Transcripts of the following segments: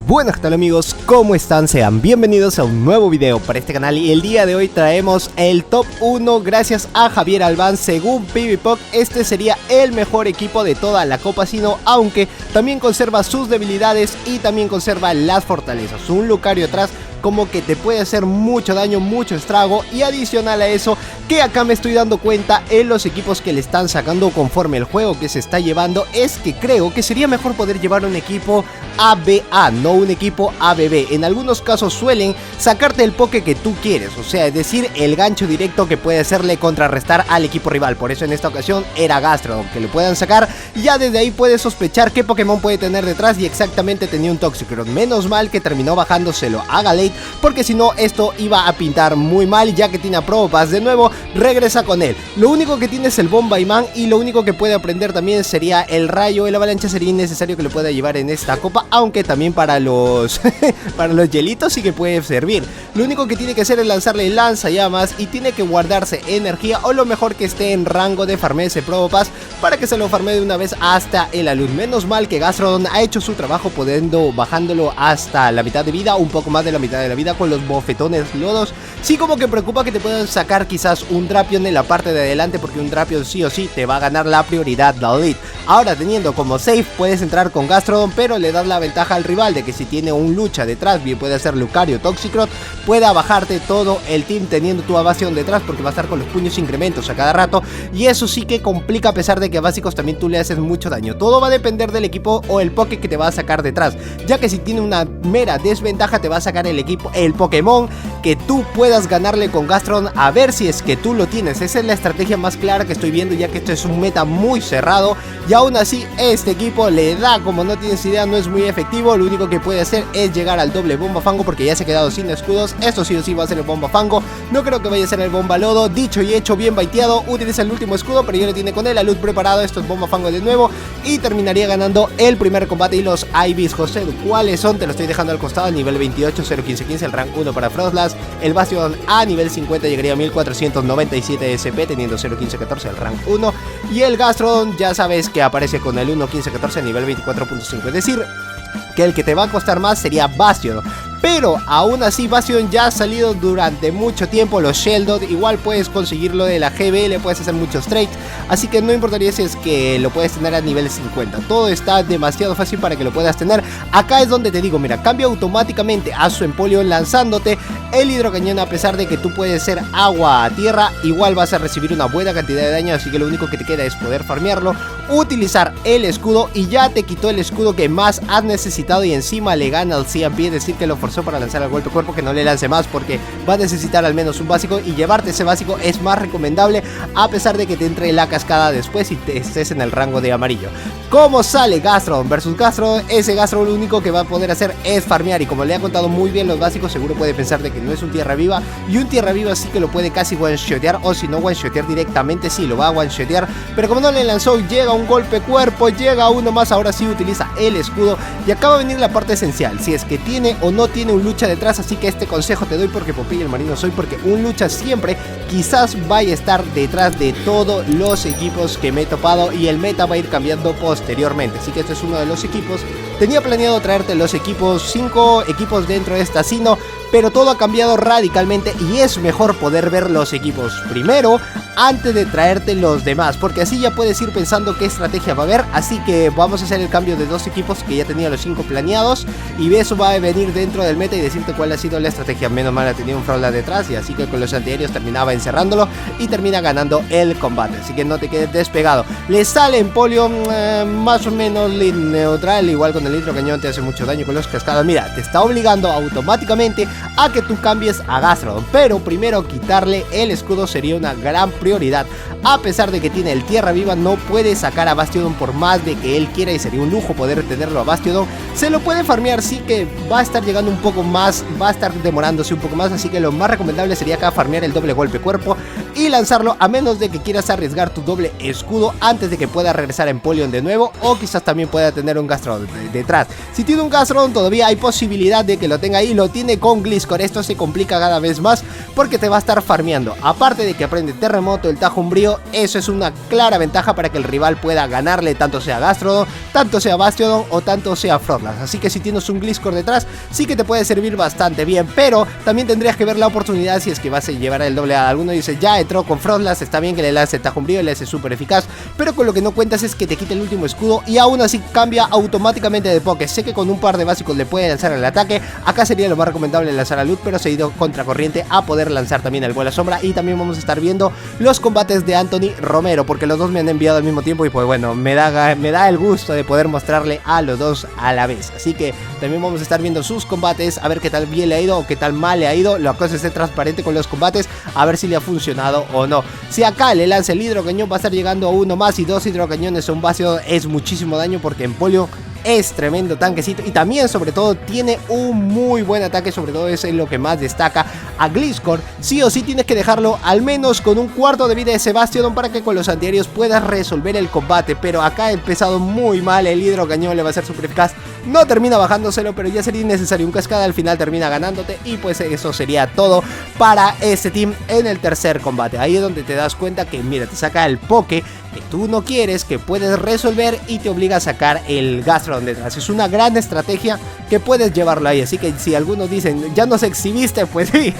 Buenas, ¿qué tal amigos? ¿Cómo están? Sean bienvenidos a un nuevo video para este canal y el día de hoy traemos el top 1 gracias a Javier Albán. Según PvPoke, este sería el mejor equipo de toda la Copa Sino, aunque también conserva sus debilidades y también conserva las fortalezas. Un Lucario atrás como que te puede hacer mucho daño, mucho estrago, y adicional a eso, que acá me estoy dando cuenta en los equipos que le están sacando conforme el juego que se está llevando, es que creo que sería mejor poder llevar un equipo ABA, no un equipo ABB. En algunos casos suelen sacarte el poke que tú quieres, o sea, es decir, el gancho directo que puede hacerle contrarrestar al equipo rival. Por eso en esta ocasión era Gastrodon, que le puedan sacar. Ya desde ahí puedes sospechar qué Pokémon puede tener detrás, y exactamente tenía un Toxicroak. Menos mal que terminó bajándoselo a Gallade, porque si no esto iba a pintar muy mal, ya que tiene a Probopass. De nuevo regresa con él. Lo único que tiene es el Bombayman, y lo único que puede aprender también sería el Rayo. El Avalancha sería innecesario que lo pueda llevar en esta copa, aunque también para los para los hielitos sí que puede servir. Lo único que tiene que hacer es lanzarle lanzallamas y tiene que guardarse energía, o lo mejor que esté en rango de farmear ese Probopass para que se lo farmee de una vez hasta el alud. Menos mal que Gastrodon ha hecho su trabajo bajándolo hasta la mitad de vida, un poco más de la mitad de la vida, con los bofetones lodos. Sí, como que preocupa que te puedan sacar quizás un Drapion en la parte de adelante, porque un Drapion sí o sí te va a ganar la prioridad del lead. Ahora, teniendo como safe, puedes entrar con Gastrodon, pero le das la ventaja al rival de que si tiene un lucha detrás, bien puede ser Lucario, Toxicroak, pueda bajarte todo el team teniendo tu evasión detrás, porque va a estar con los puños incrementos a cada rato, y eso sí que complica, a pesar de que a básicos también tú le haces mucho daño. Todo va a depender del equipo o el poke que te va a sacar detrás, ya que si tiene una mera desventaja te va a sacar el equipo, el Pokémon que tú puedas ganarle con Gastrodon, a ver si es que tú lo tienes. Esa es la estrategia más clara que estoy viendo, ya que esto es un meta muy cerrado, y aún así este equipo le da, como no tienes idea, no es muy efectivo. Lo único que puede hacer es llegar al doble Bomba Fango, porque ya se ha quedado sin escudos. Esto sí o sí va a ser el Bomba Fango, no creo que vaya a ser el Bomba Lodo. Dicho y hecho, bien baiteado, utiliza el último escudo, pero ya lo tiene con él, la luz preparado. Esto es Bomba Fango de nuevo, y terminaría ganando el primer combate. Y los IVs, José, ¿cuáles son? Te lo estoy dejando al costado. Nivel 28, 0.15.15, el rank 1 para Frostlass. El Bastion a nivel 50 llegaría a 1497 SP, teniendo 0.15.14 el rank 1. Y el Gastrodon ya sabes que aparece con el 1.15.14 a nivel 24.5, es decir, que el que te va a costar más sería Bastion. Pero aún así Bastion ya ha salido durante mucho tiempo. Los Sheldon igual puedes conseguirlo de la GBL, puedes hacer muchos trades, así que no importaría si es que lo puedes tener a nivel 50. Todo está demasiado fácil para que lo puedas tener. Acá es donde te digo, mira, cambia automáticamente a su Empoleon lanzándote el hidrocañón. A pesar de que tú puedes ser agua a tierra, igual vas a recibir una buena cantidad de daño, así que lo único que te queda es poder farmearlo, utilizar el escudo, y ya te quitó el escudo que más has necesitado, y encima le gana al CMP, es decir, que lo forzó para lanzar el golpe cuerpo, que no le lance más porque va a necesitar al menos un básico, y llevarte ese básico es más recomendable, a pesar de que te entre la cascada después y te estés en el rango de amarillo. ¿Cómo sale Gastrodon versus Gastrodon? Ese Gastrodon lo único que va a poder hacer es farmear, y como le ha contado muy bien los básicos, seguro puede pensar de que no es un tierra viva, y un tierra viva sí que lo puede casi one-shotear, o si no one-shotear directamente, sí lo va a one-shotear, pero como no le lanzó, llega un golpe cuerpo, llega uno más, ahora sí utiliza el escudo, y acaba de venir la parte esencial, si es que tiene o no tiene un lucha detrás. Así que este consejo te doy porque Popeye el marino soy, porque un lucha siempre quizás vaya a estar detrás de todos los equipos que me he topado, y el meta va a ir cambiando posteriormente, así que este es uno de los equipos. Tenía planeado traerte los equipos, 5 equipos dentro de esta Sino, pero todo ha cambiado radicalmente, y es mejor poder ver los equipos primero antes de traerte los demás, porque así ya puedes ir pensando qué estrategia va a haber. Así que vamos a hacer el cambio de 2 equipos, que ya tenía los 5 planeados, y eso va a venir dentro del meta y decirte cuál ha sido la estrategia. Menos mal tenía un Frostlass detrás, y así que con los antiaéreos terminaba encerrándolo y termina ganando el combate, así que no te quedes despegado. Le sale Empoleon más o menos neutral, igual con el hidrocañón te hace mucho daño con los cascadas. Mira, te está obligando automáticamente a que tú cambies a Gastrodon, pero primero quitarle el escudo sería una gran prioridad. A pesar de que tiene el tierra viva, no puede sacar a Bastiodon por más de que él quiera, y sería un lujo poder tenerlo a Bastiodon. Se lo puede farmear, sí que va a estar llegando un poco más, va a estar demorándose un poco más, así que lo más recomendable sería acá farmear el doble golpe cuerpo y lanzarlo, a menos de que quieras arriesgar tu doble escudo antes de que pueda regresar a Empoleon de nuevo, o quizás también pueda tener un Gastrodon detrás. Si tiene un Gastrodon todavía hay posibilidad de que lo tenga ahí, lo tiene con Gliscor esto se complica cada vez más porque te va a estar farmeando. Aparte de que aprende Terremoto, el Tajo Umbrío, eso es una clara ventaja para que el rival pueda ganarle, tanto sea Gastrodon, tanto sea Bastiodon o tanto sea Froslass. Así que si tienes un Gliscor detrás, sí que te puede servir bastante bien, pero también tendrías que ver la oportunidad si es que vas a llevar el doble A. Alguno dice, ya entró con Froslass, está bien que le lance el Tajo Umbrío, le hace súper eficaz, pero con lo que no cuentas es que te quita el último escudo y aún así cambia automáticamente de Poké. Sé que con un par de básicos le puede lanzar el ataque, acá sería lo más recomendable lanzar a Lud, pero se ha ido contracorriente a poder lanzar también el Vuelo Sombra. Y también vamos a estar viendo los combates de Anthony Romero, porque los dos me han enviado al mismo tiempo y pues bueno, me da el gusto de poder mostrarle a los dos a la vez. Así que también vamos a estar viendo sus combates, a ver qué tal bien le ha ido o qué tal mal le ha ido. La cosa es ser transparente con los combates, a ver si le ha funcionado o no. Si acá le lanza el hidrocañón, va a estar llegando a uno más, y dos hidrocañones a un vacío es muchísimo daño, porque Empoleon es tremendo tanquecito y también sobre todo tiene un muy buen ataque. Sobre todo eso es lo que más destaca a Gliscor. Sí o sí tienes que dejarlo al menos con un cuarto de vida de Sebastiodon para que con los antiaéreos puedas resolver el combate, pero acá ha empezado muy mal. El hidrocañón le va a ser súper eficaz, no termina bajándoselo, pero ya sería innecesario un cascada, al final termina ganándote. Y pues eso sería todo para este team en el tercer combate. Ahí es donde te das cuenta que mira, te saca el Poké que tú no quieres, que puedes resolver, y te obliga a sacar el Gastrodon detrás. Es una gran estrategia que puedes llevarlo ahí, así que si algunos dicen, ya nos exhibiste, pues sí,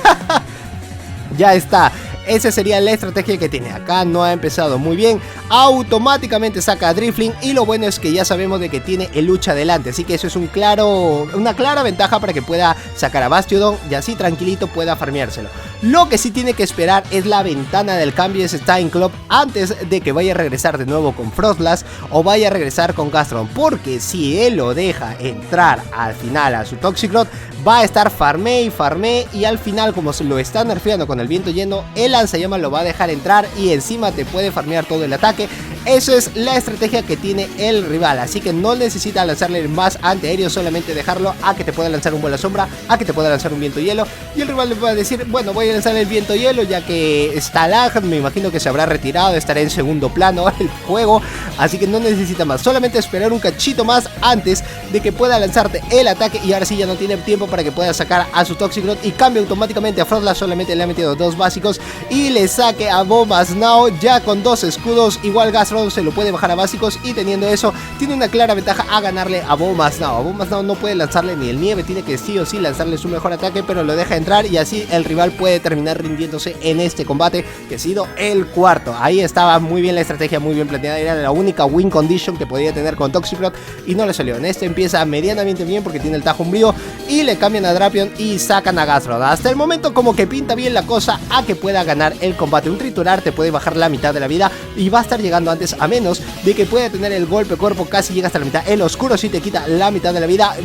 ya está. Esa sería la estrategia que tiene. Acá no ha empezado muy bien. Automáticamente saca a Drifling. Y lo bueno es que ya sabemos de que tiene el lucha adelante. Así que eso es una clara ventaja para que pueda sacar a Bastiodon y así tranquilito pueda farmeárselo. Lo que sí tiene que esperar es la ventana del cambio de Time Club antes de que vaya a regresar de nuevo con Froslass o vaya a regresar con Gastrodon. Porque si él lo deja entrar al final a su Toxicroak, va a estar farmé y farmé, y al final, como se lo está nerfeando con el viento lleno, el lanzallamas lo va a dejar entrar y encima te puede farmear todo el ataque. Eso es la estrategia que tiene el rival, así que no necesita lanzarle más antiaéreo, solamente dejarlo a que te pueda lanzar un Vuelo Sombra, a que te pueda lanzar un Viento Hielo, y el rival le va a decir, bueno, voy a lanzar el Viento Hielo ya que está lag, me imagino que se habrá retirado, estará en segundo plano el juego, así que no necesita más, solamente esperar un cachito más antes de que pueda lanzarte el ataque, y ahora sí ya no tiene tiempo para que pueda sacar a su Toxicroak y cambia automáticamente a Froslass. Solamente le ha metido dos básicos y le saque a Bombasnao ya con dos escudos. Igual Gastrodon se lo puede bajar a básicos, y teniendo eso tiene una clara ventaja a ganarle a Bombasnao. A Bombasnao no puede lanzarle ni el nieve, tiene que sí o sí lanzarle su mejor ataque, pero lo deja entrar y así el rival puede terminar rindiéndose en este combate, que ha sido el cuarto. Ahí estaba muy bien la estrategia, muy bien planteada, era la única win condition que podía tener con Toxicroak y no le salió. En este empieza medianamente bien porque tiene el Tajo Umbrío y le cambian a Drapion y sacan a Gastrodon. Hasta el momento como que pinta bien la cosa a que pueda ganar el combate. Un Triturar te puede bajar la mitad de la vida y va a estar llegando antes, a menos de que pueda tener el golpe cuerpo, casi llega hasta la mitad. El Oscuro sí te quita la mitad de la vida.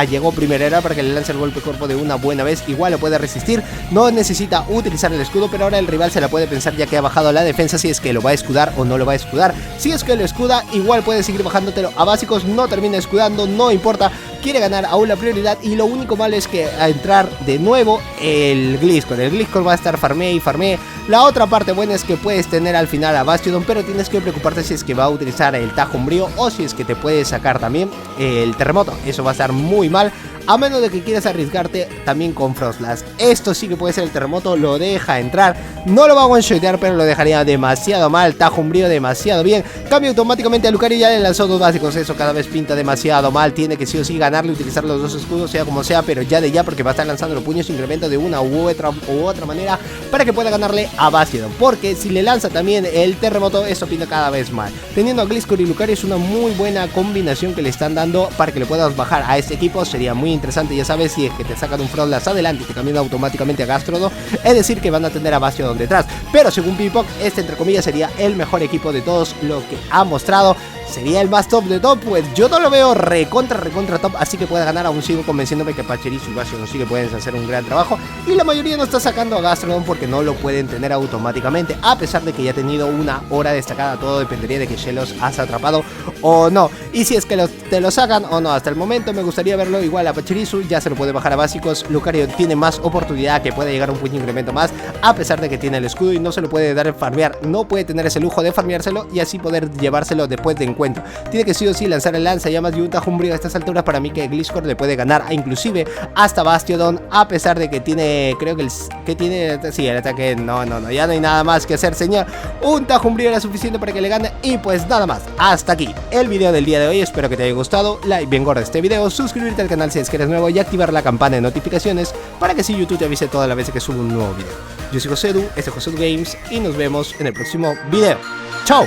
Llegó primero, era para que le lance el golpe cuerpo de una buena vez. Igual lo puede resistir, no necesita utilizar el escudo, pero ahora el rival se la puede pensar ya que ha bajado la defensa si es que lo va a escudar o no lo va a escudar. Si es que lo escuda, igual puede seguir bajándotelo a básicos, no termina escudando, no importa, quiere ganar aún la prioridad. Y lo único malo es que a entrar de nuevo el Gliscor va a estar farmé y farmé. La otra parte buena es que puedes tener al final a Bastiodon, pero tienes que preocuparte si es que va a utilizar el Tajo Umbrío o si es que te puede sacar también el Terremoto. Eso va a estar muy mal, a menos de que quieras arriesgarte también con Froslass. Esto sí que puede ser el Terremoto, lo deja entrar, no lo va a one-shotear, pero lo dejaría demasiado mal. Tajo Umbrío demasiado bien, cambia automáticamente a Lucario, ya le lanzó dos básicos. Eso cada vez pinta demasiado mal, tiene que sí o sí ganarle, utilizar los dos escudos, sea como sea, pero ya de ya, porque va a estar lanzando los puños incremento de una u otra manera para que pueda ganarle a Bastiodon, porque si le lanza también el Terremoto, eso pinta cada vez mal. Teniendo a Gliscor y Lucario es una muy buena combinación que le están dando para que le puedas bajar a este equipo. Sería muy interesante, ya sabes, si es que te sacan un Froslass adelante y te cambian automáticamente a Gastrodon, es decir que van a tener a Bastiodon detrás, pero según PvPoke este entre comillas sería el mejor equipo de todos lo que ha mostrado. ¿Sería el más top de top? Pues yo no lo veo recontra top, así que puede ganar. Aún sigo convenciéndome que Pachirisu y Bastiodon sí que pueden hacer un gran trabajo, y la mayoría no está sacando a Gastrodon porque no lo pueden tener automáticamente, a pesar de que ya ha tenido una hora destacada. Todo dependería de que Shellos has atrapado o no, y si es que te lo sacan o no. Hasta el momento me gustaría verlo igual a Pachirisu, ya se lo puede bajar a básicos. Lucario tiene más oportunidad, que puede llegar a un puño incremento más, a pesar de que tiene el escudo y no se lo puede dar el farmear, no puede tener ese lujo de farmeárselo y así poder llevárselo después de cuento. Tiene que sí o sí lanzar el lanzallamas y un Tajumbrio a estas alturas. Para mí que Gliscor le puede ganar a inclusive hasta Bastiodon, a pesar de que tiene, creo que el ataque, no, ya no hay nada más que hacer, señor. Un Tajumbrio era suficiente para que le gane. Y pues nada más, hasta aquí el video del día de hoy. Espero que te haya gustado, like bien gordo este video, suscribirte al canal si es que eres nuevo y activar la campana de notificaciones para que si YouTube te avise todas las veces que subo un nuevo video. Yo soy Josedu, este es Josedu Games y nos vemos en el próximo video. ¡Chao!